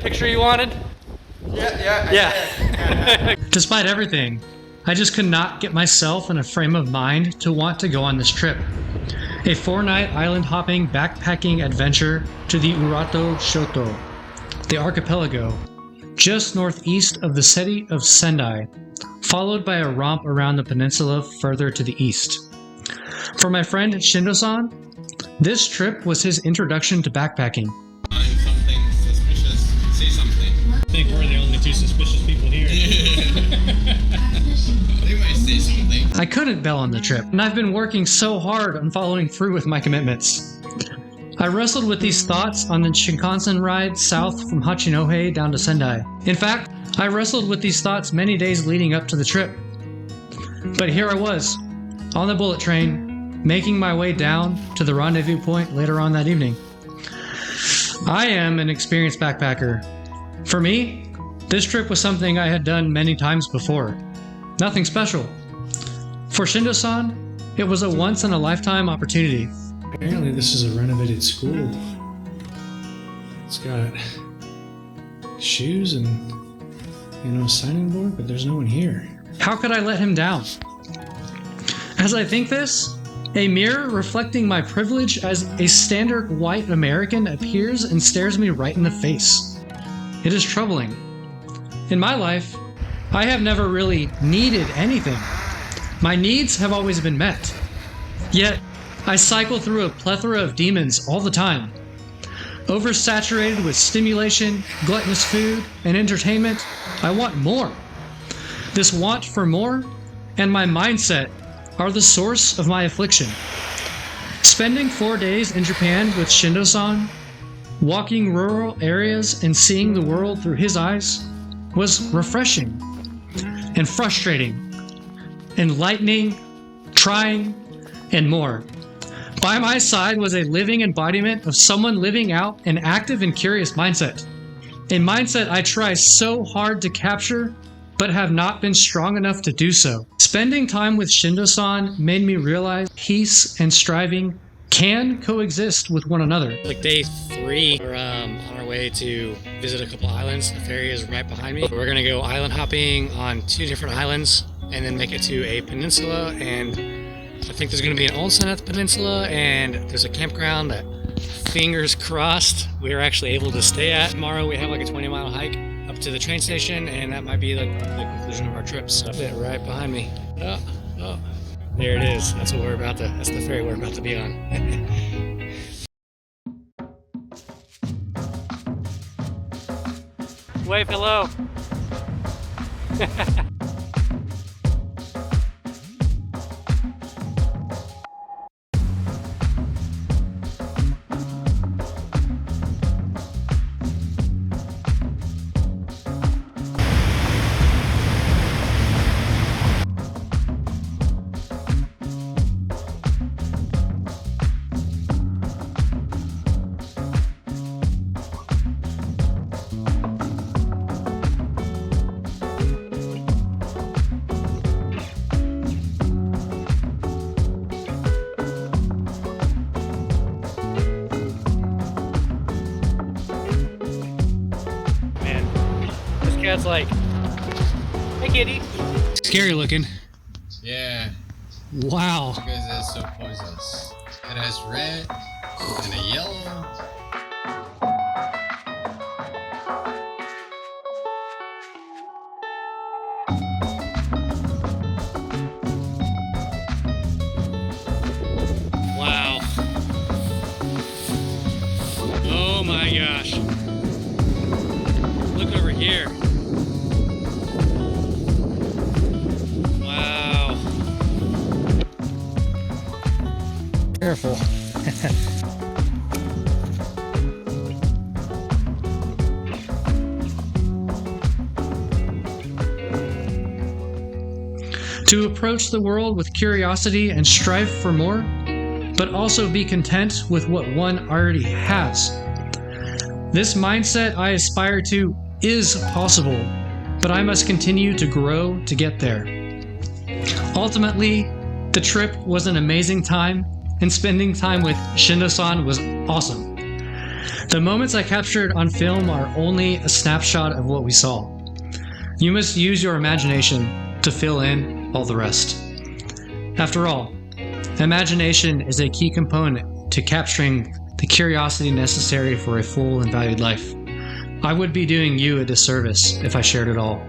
picture you wanted? Yeah. Despite everything, I just could not get myself in a frame of mind to want to go on this trip. A 4-night island hopping backpacking adventure to the Urato Shoto, the archipelago, just northeast of the city of Sendai, followed by a romp around the peninsula further to the east. For my friend Shindo-san, this trip was his introduction to backpacking. Find something suspicious, say something. I think we're the only two suspicious people here. They might say something. I couldn't bail on the trip, and I've been working so hard on following through with my commitments. I wrestled with these thoughts on the Shinkansen ride south from Hachinohe down to Sendai. In fact, I wrestled with these thoughts many days leading up to the trip. But here I was, on the bullet train, making my way down to the rendezvous point later on that evening. I am an experienced backpacker. For me, this trip was something I had done many times before. Nothing special. For Shindo-san, it was a once-in-a-lifetime opportunity. Apparently this is a renovated school. It's got shoes and, a signing board, but there's no one here. How could I let him down? As I think this, a mirror reflecting my privilege as a standard white American appears and stares me right in the face. It is troubling. In my life, I have never really needed anything. My needs have always been met. Yet, I cycle through a plethora of demons all the time. Oversaturated with stimulation, gluttonous food, and entertainment, I want more. This want for more and my mindset are the source of my affliction. Spending 4 days in Japan with Shindo-san, walking rural areas and seeing the world through his eyes was refreshing and frustrating, enlightening, trying, and more. By my side was a living embodiment of someone living out an active and curious mindset. A mindset I try so hard to capture, but have not been strong enough to do so. Spending time with Shindo-san made me realize peace and striving can coexist with one another. Like day 3, we're on our way to visit a couple islands. The ferry is right behind me. We're gonna go island hopping on 2 different islands and then make it to a peninsula, and I think there's gonna be an onsen at the peninsula, and there's a campground that, fingers crossed, we are actually able to stay at. Tomorrow we have like a 20-mile hike up to the train station, and that might be like the conclusion of our trip. So right behind me. Oh, there it is. That's what that's the ferry we're about to be on. Wave hello. Cat's like, hey kitty. Scary looking. Yeah, Wow. because it's so poisonous. It has red and a yellow. Wow. Oh my gosh. Look over here. Wow. Careful. To approach the world with curiosity and strive for more, but also be content with what one already has. This mindset I aspire to is possible, but I must continue to grow to get there. Ultimately, the trip was an amazing time, and spending time with Shindo-san was awesome. The moments I captured on film are only a snapshot of what we saw. You must use your imagination to fill in all the rest. After all, imagination is a key component to capturing the curiosity necessary for a full and valued life. I would be doing you a disservice if I shared it all.